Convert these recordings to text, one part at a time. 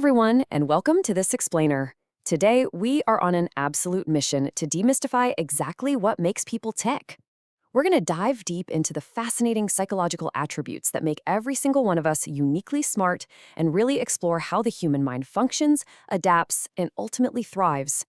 everyone, and welcome to This Explainer. Today, we are on an absolute mission to demystify exactly what makes people tick. We're going to dive deep into the fascinating psychological attributes that make every single one of us uniquely smart and really explore how the human mind functions, adapts, and ultimately thrives.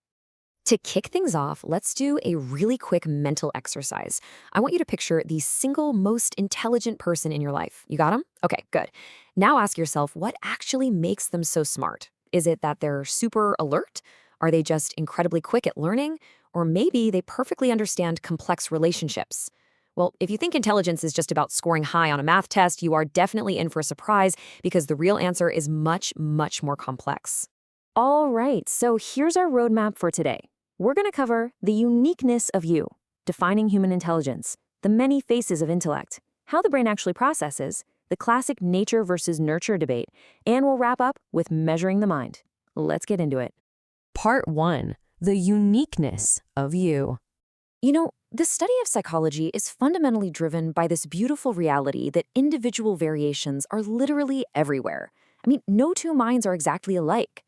To kick things off, let's do a really quick mental exercise. I want you to picture the single most intelligent person in your life. You got them? Okay, good. Now ask yourself, what actually makes them so smart? Is it that they're super alert? Are they just incredibly quick at learning? Or maybe they perfectly understand complex relationships? Well, if you think intelligence is just about scoring high on a math test, you are definitely in for a surprise because the real answer is much, much more complex. All right, so here's our roadmap for today. We're going to cover the uniqueness of you, defining human intelligence, the many faces of intellect, how the brain actually processes, the classic nature versus nurture debate, and we'll wrap up with measuring the mind. Let's get into it. Part 1. The uniqueness of you. You know, the study of psychology is fundamentally driven by this beautiful reality that individual variations are literally everywhere. I mean, no two minds are exactly alike.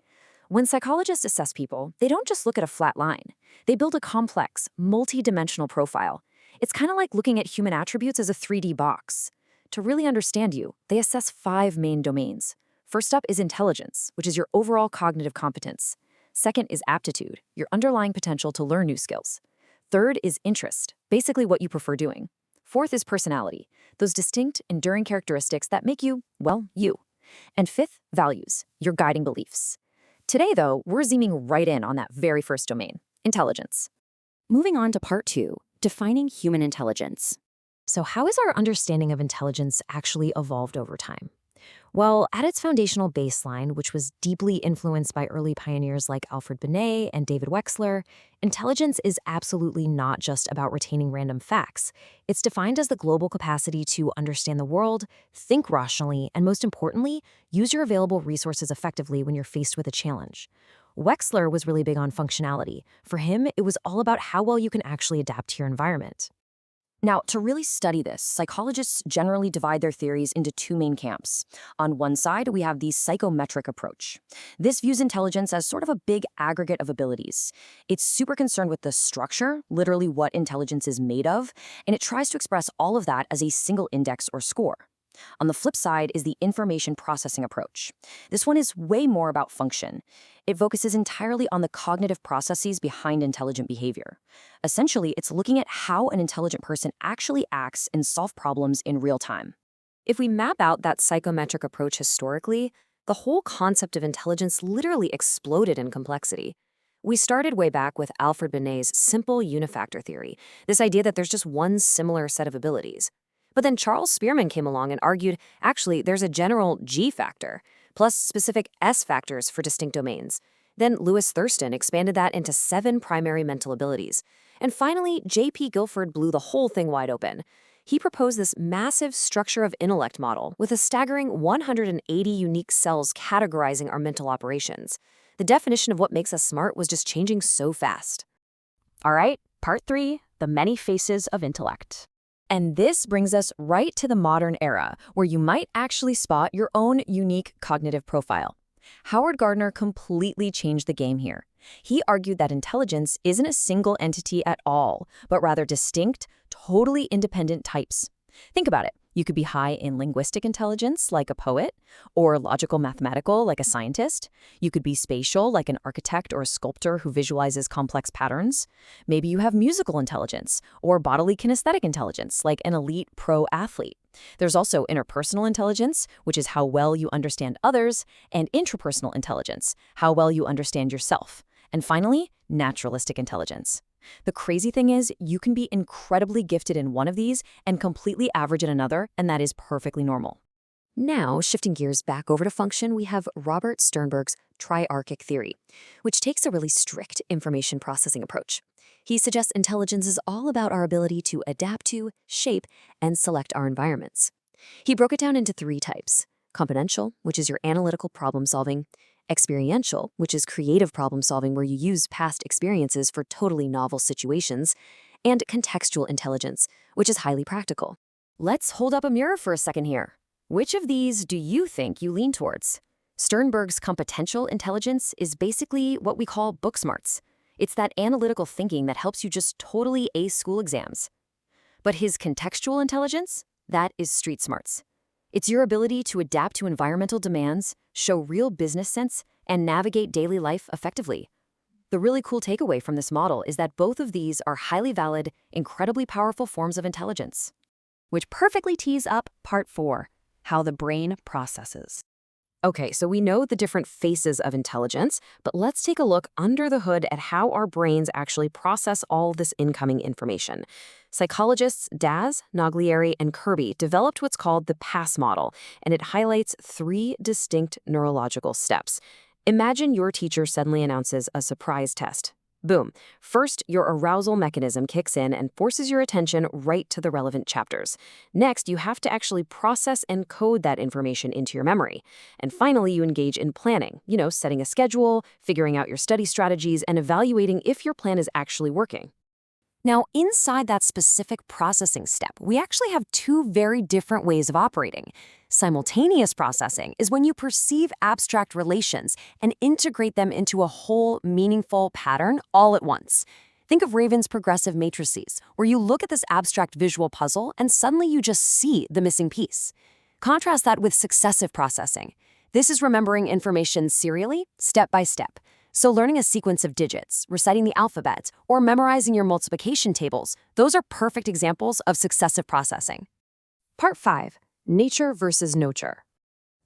When psychologists assess people, they don't just look at a flat line. They build a complex, multi-dimensional profile. It's kind of like looking at human attributes as a 3D box. To really understand you, they assess 5 main domains. First up is intelligence, which is your overall cognitive competence. Second is aptitude, your underlying potential to learn new skills. Third is interest, basically what you prefer doing. Fourth is personality, those distinct, enduring characteristics that make you, well, you. And fifth, values, your guiding beliefs. Today, though, we're zooming right in on that very first domain, intelligence. Moving on to part 2, defining human intelligence. So how has our understanding of intelligence actually evolved over time? Well, at its foundational baseline, which was deeply influenced by early pioneers like Alfred Binet and David Wechsler, intelligence is absolutely not just about retaining random facts. It's defined as the global capacity to understand the world, think rationally, and most importantly, use your available resources effectively when you're faced with a challenge. Wechsler was really big on functionality. For him, it was all about how well you can actually adapt to your environment. Now, to really study this, psychologists generally divide their theories into 2 main camps. On one side, we have the psychometric approach. This views intelligence as sort of a big aggregate of abilities. It's super concerned with the structure, literally what intelligence is made of, and it tries to express all of that as a single index or score. On the flip side is the information processing approach. This one is way more about function. It focuses entirely on the cognitive processes behind intelligent behavior. Essentially, it's looking at how an intelligent person actually acts and solves problems in real time. If we map out that psychometric approach historically, the whole concept of intelligence literally exploded in complexity. We started way back with Alfred Binet's simple unifactor theory, this idea that there's just one similar set of abilities. But then Charles Spearman came along and argued, actually, there's a general G factor, plus specific S factors for distinct domains. Then Lewis Thurston expanded that into 7 primary mental abilities. And finally, J.P. Guilford blew the whole thing wide open. He proposed this massive structure of intellect model with a staggering 180 unique cells categorizing our mental operations. The definition of what makes us smart was just changing so fast. All right, part 3, the many faces of intellect. And this brings us right to the modern era, where you might actually spot your own unique cognitive profile. Howard Gardner completely changed the game here. He argued that intelligence isn't a single entity at all, but rather distinct, totally independent types. Think about it. You could be high in linguistic intelligence, like a poet, or logical mathematical, like a scientist. You could be spatial, like an architect or a sculptor who visualizes complex patterns. Maybe you have musical intelligence, or bodily kinesthetic intelligence, like an elite pro athlete. There's also interpersonal intelligence, which is how well you understand others, and intrapersonal intelligence, how well you understand yourself. And finally, naturalistic intelligence. The crazy thing is, you can be incredibly gifted in one of these and completely average in another, and that is perfectly normal. Now, shifting gears back over to function, we have Robert Sternberg's triarchic theory, which takes a really strict information processing approach. He suggests intelligence is all about our ability to adapt to, shape, and select our environments. He broke it down into 3 types: competential, which is your analytical problem solving; experiential, which is creative problem solving where you use past experiences for totally novel situations; and contextual intelligence, which is highly practical. Let's hold up a mirror for a second here. Which of these do you think you lean towards? Sternberg's competential intelligence is basically what we call book smarts. It's that analytical thinking that helps you just totally ace school exams. But his contextual intelligence, that is street smarts. It's your ability to adapt to environmental demands, show real business sense, and navigate daily life effectively. The really cool takeaway from this model is that both of these are highly valid, incredibly powerful forms of intelligence. Which perfectly tees up Part 4, how the brain processes. Okay, so we know the different faces of intelligence, but let's take a look under the hood at how our brains actually process all this incoming information. Psychologists Daz, Naglieri, and Kirby developed what's called the PASS model, and it highlights 3 distinct neurological steps. Imagine your teacher suddenly announces a surprise test. Boom. First, your arousal mechanism kicks in and forces your attention right to the relevant chapters. Next, you have to actually process and code that information into your memory. And finally, you engage in planning, setting a schedule, figuring out your study strategies, and evaluating if your plan is actually working. Now, inside that specific processing step, we actually have 2 very different ways of operating. Simultaneous processing is when you perceive abstract relations and integrate them into a whole, meaningful pattern all at once. Think of Raven's progressive matrices, where you look at this abstract visual puzzle and suddenly you just see the missing piece. Contrast that with successive processing. This is remembering information serially, step by step. So learning a sequence of digits, reciting the alphabet, or memorizing your multiplication tables, those are perfect examples of successive processing. Part 5. Nature versus nurture.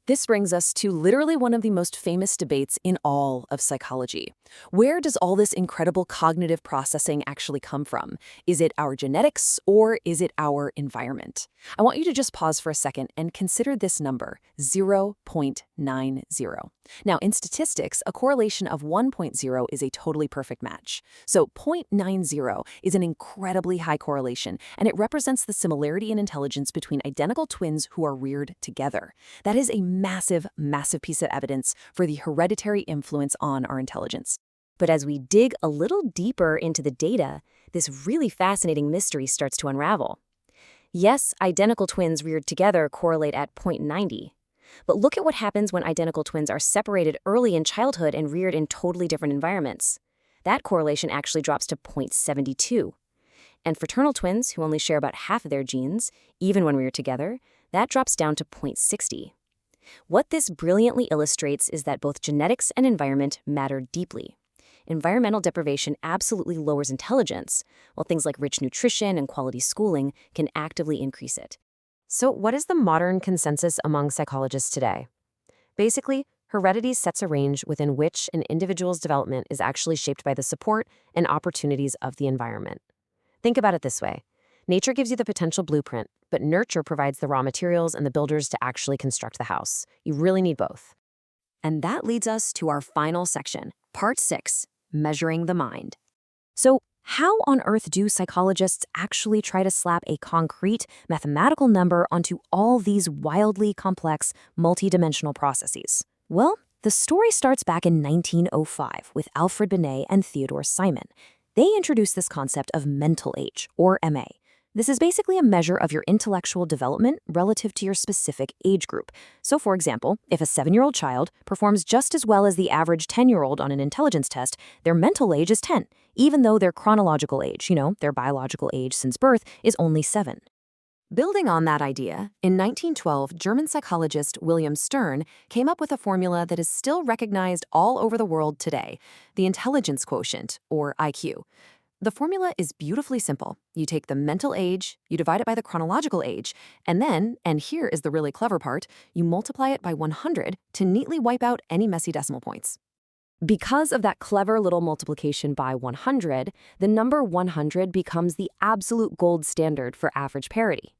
This brings us to literally one of the most famous debates in all of psychology. Where does all this incredible cognitive processing actually come from? Is it our genetics or is it our environment? I want you to just pause for a second and consider this number, 0.90. Now, in statistics, a correlation of 1.0 is a totally perfect match. So 0.90 is an incredibly high correlation, and it represents the similarity in intelligence between identical twins who are reared together. That is a massive, massive piece of evidence for the hereditary influence on our intelligence. But as we dig a little deeper into the data, this really fascinating mystery starts to unravel. Yes, identical twins reared together correlate at 0.90. But look at what happens when identical twins are separated early in childhood and reared in totally different environments. That correlation actually drops to 0.72. And fraternal twins, who only share about half of their genes, even when reared together, that drops down to 0.60. What this brilliantly illustrates is that both genetics and environment matter deeply. Environmental deprivation absolutely lowers intelligence, while things like rich nutrition and quality schooling can actively increase it. So what is the modern consensus among psychologists today? Basically, heredity sets a range within which an individual's development is actually shaped by the support and opportunities of the environment. Think about it this way. Nature gives you the potential blueprint, but nurture provides the raw materials and the builders to actually construct the house. You really need both. And that leads us to our final section, Part 6, Measuring the Mind. So, how on earth do psychologists actually try to slap a concrete mathematical number onto all these wildly complex, multidimensional processes? Well, the story starts back in 1905 with Alfred Binet and Theodore Simon. They introduced this concept of mental age, or MA. This is basically a measure of your intellectual development relative to your specific age group. So, for example, if a 7-year-old child performs just as well as the average 10-year-old on an intelligence test, their mental age is 10, even though their chronological age, their biological age since birth, is only 7. Building on that idea, in 1912, German psychologist William Stern came up with a formula that is still recognized all over the world today, the intelligence quotient, or IQ. The formula is beautifully simple. You take the mental age, you divide it by the chronological age, and then, and here is the really clever part, you multiply it by 100 to neatly wipe out any messy decimal points. Because of that clever little multiplication by 100, the number 100 becomes the absolute gold standard for average parity.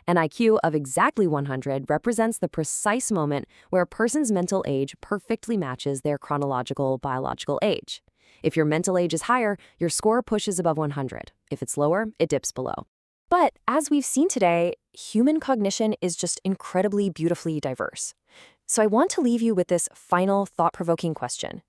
An IQ of exactly 100 represents the precise moment where a person's mental age perfectly matches their chronological biological age. If your mental age is higher, your score pushes above 100. If it's lower, it dips below. But as we've seen today, human cognition is just incredibly beautifully diverse. So I want to leave you with this final thought-provoking question.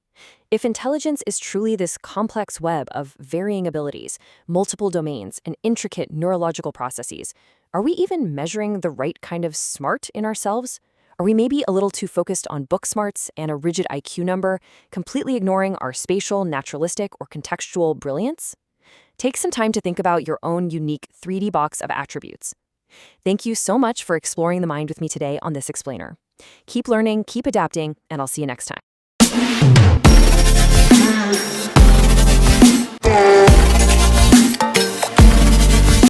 If intelligence is truly this complex web of varying abilities, multiple domains, and intricate neurological processes, are we even measuring the right kind of smart in ourselves? Are we maybe a little too focused on book smarts and a rigid IQ number, completely ignoring our spatial, naturalistic, or contextual brilliance? Take some time to think about your own unique 3D box of attributes. Thank you so much for exploring the mind with me today on this explainer. Keep learning, keep adapting, and I'll see you next time.